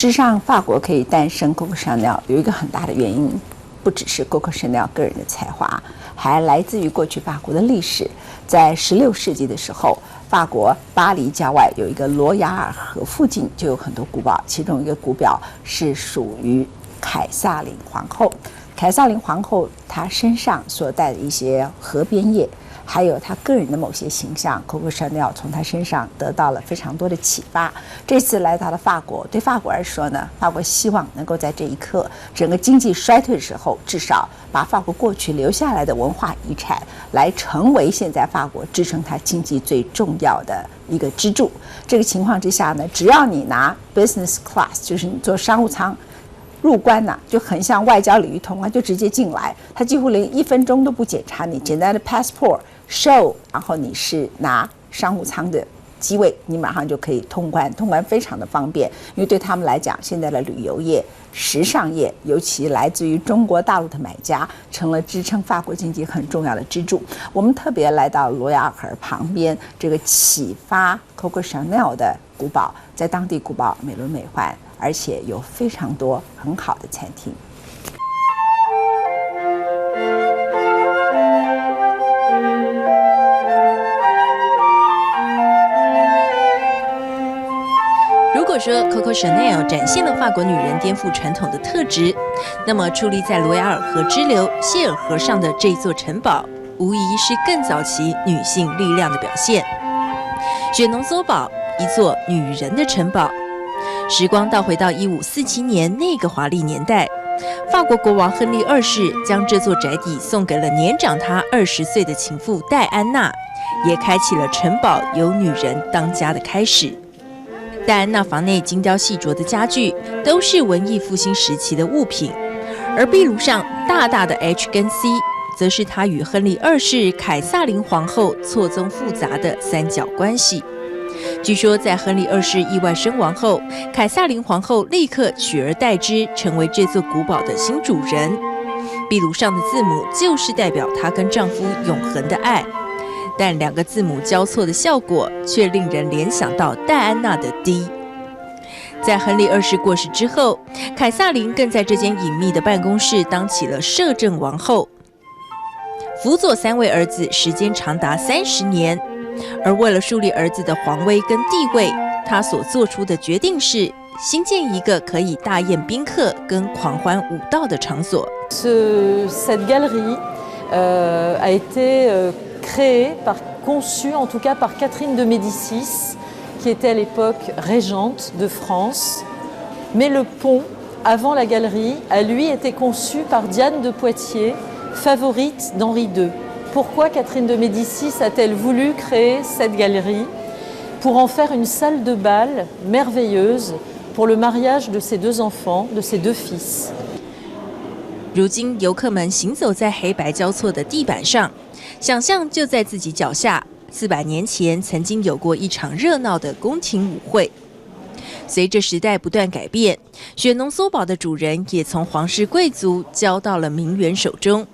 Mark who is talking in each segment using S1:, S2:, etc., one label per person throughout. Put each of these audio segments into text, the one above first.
S1: 事实上，法国可以诞生 Coco Chanel 有一个很大的原因，不只是 Coco Chanel 个人的才华，还来自于过去法国的历史。在16世纪的时候，法国巴黎郊外有一个罗亚尔河附近就有很多古堡，其中一个古堡是属于凯撒琳皇后。凯撒琳皇后她身上所带的一些河边叶，还有她个人的某些形象 ，Coco Chanel 从她身上得到了非常多的启发。这次来到了法国，对法国来说呢，法国希望能够在这一刻整个经济衰退的时候，至少把法国过去留下来的文化遗产来成为现在法国支撑它经济最重要的一个支柱。这个情况之下呢，只要你拿 business class， 就是你坐商务舱入关呐，就很像外交礼仪通啊，就直接进来，他几乎连1分钟都不检查你，简单的 passport show， 然后你是拿商务舱的机位，你马上就可以通关，通关非常的方便。因为对他们来讲，现在的旅游业、时尚业，尤其来自于中国大陆的买家，成了支撑法国经济很重要的支柱。我们特别来到罗亚尔河旁边这个启发 Coco Chanel 的古堡，在当地古堡美轮美奂，而且有非常多很好的餐厅。
S2: 如果说 Coco Chanel 展现了法国女人颠覆传统的特质，那么矗立在罗亚尔河支流谢尔河上的这座城堡，无疑是更早期女性力量的表现。雪农索堡，一座女人的城堡。时光倒回到1547年那个华丽年代，法国国王亨利2世将这座宅邸送给了年长他20岁的情妇戴安娜，也开启了城堡由女人当家的开始。戴安娜房内精雕细琢的家具都是文艺复兴时期的物品，而壁炉上大大的 H 跟 C 则是她与亨利2世凯撒琳皇后错综复杂的三角关系。据说在亨利2世意外身亡后，凯撒琳皇后立刻取而代之，成为这座古堡的新主人。壁炉上的字母就是代表她跟丈夫永恒的爱，但2个字母交错的效果却令人联想到戴安娜的 D。 在亨利2世过世之后，凯撒琳更在这间隐秘的办公室当起了摄政王后，辅佐3位儿子时间长达30年。而为了树立儿子的皇威跟地位，他所做出的决定是新建一个可以大宴宾客跟狂欢舞蹈的场所。
S3: Cette galerie a été créée, conçue en tout cas par Catherine de Médicis, qui était à l'époque régente de France. Mais le pont, avant la galerie, a lui été conçu par Diane de Poitiers, favorite d'Henri II.Pourquoi Catherine de Médicis a-t-elle voulu créer cette galerie? Pour en faire une salle de bal merveilleuse pour le mariage de ses 2 enfants, de ses 2 fils.
S2: 如今游客们行走在黑白交错的地板上，想象就在自己脚下，400年前曾经有过一场热闹的宫廷舞会。随着时代不断改变，雪农索堡的主人也从皇室贵族交到了名媛手中。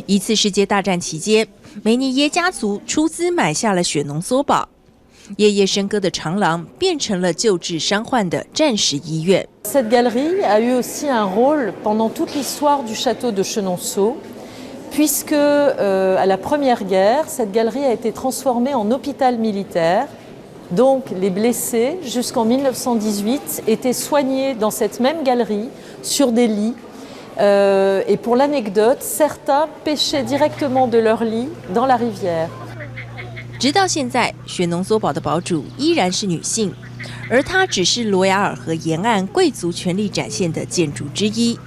S2: 1次世界大战期间，梅尼耶家族出资买下了雪农索堡，夜夜笙歌的长廊变成了救治伤患的战时医院。
S3: Cette galerie a eu aussi un rôle pendant toute l'histoire du château de Chenonceau, puisque à la Première Guerre, cette galerie a été transformée en hôpital militaire. Donc les blessés, jusqu'en 1918, étaient soignés dans cette même galerie sur des lits.Et pour l'anecdote, certains pêchaient directement de leur lit dans la rivière.
S2: 直到现在，雪农索堡的堡主依然是女性，而她只是罗亚尔河沿岸贵族权力展现的建筑之一。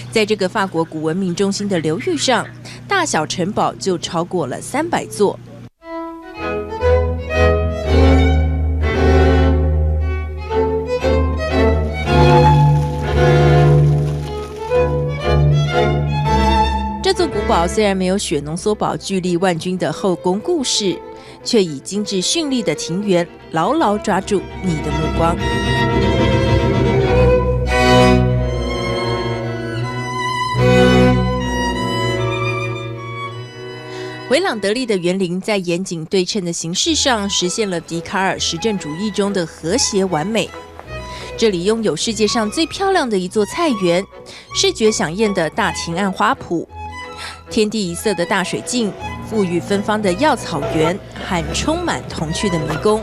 S2: 在这个法国古文明中心的流域上，大小城堡就超过了300座。这座古堡虽然没有雪农索堡巨力万钧的后宫故事，却以精致绚丽的庭园牢牢抓住你的目光。维朗德利的园林在严谨对称的形式上实现了笛卡尔实证主义中的和谐完美。这里拥有世界上最漂亮的一座菜园，视觉享宴的大庭岸花圃，天地一色的大水镜，馥郁芬芳的药草园和充满童趣的迷宫。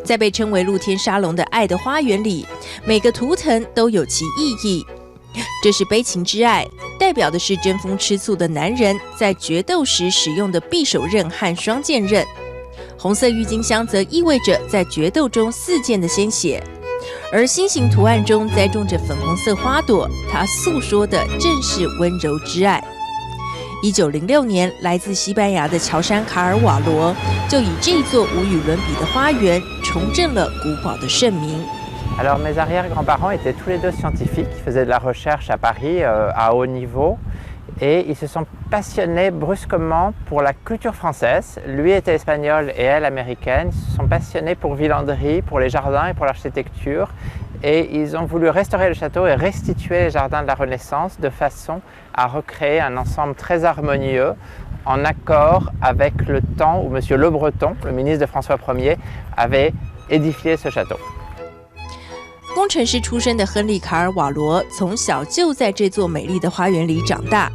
S2: 在被称为露天沙龙的爱的花园里，每个图腾都有其意义。这是悲情之爱，代表的是争风吃醋的男人在决斗时使用的匕首刃和双剑刃。红色郁金香则意味着在决斗中4溅的鲜血，而心形图案中栽种着粉红色花朵，它诉说的正是温柔之爱。1906年，来自西班牙的乔山·卡尔瓦罗就以这座无与伦比的花园重振了古堡的盛名。
S4: Alors mes arrière-grands-parents étaient tous les deux scientifiques, qui faisaient de la recherche à Paris à haut niveau, et ils se sont passionnés brusquement pour la culture française. Lui était espagnol et elle américaine. Ils se sont passionnés pour Villandry, pour les jardins et pour l'architecture. Et ils ont voulu restaurer le château et restituer les jardins de la Renaissance de façon à recréer un ensemble très harmonieux, en accord avec le temps où M. Le Breton, le ministre de François Ier, avait édifié ce château.
S2: 工程师出身的亨利·卡尔瓦罗从小就在这座美丽的花园里长大。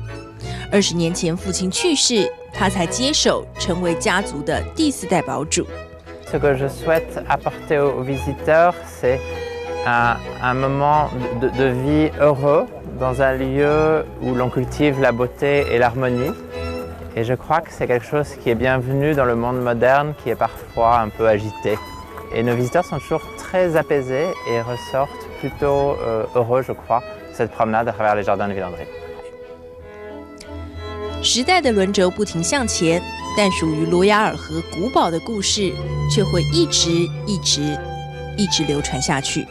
S2: 20年前父亲去世，他才接手成为家族的第4代堡主。
S4: Ce que je souhaite apporter aux visiteurs, c'est un moment de vie heureux dans un lieu où l'on cultive la beauté et l'harmonie. Et je crois que c'est quelque chose qui est bienvenu dans le monde moderne, qui est parfois un peu agité. Et nos visiteurs sont toujours très apaisés et ressortent plutôt heureux, je crois, de cette promenade à travers les jardins de Villandry.
S2: 时代的轮轴不停向前，但属于罗亚尔河古堡的故事却会一直流传下去。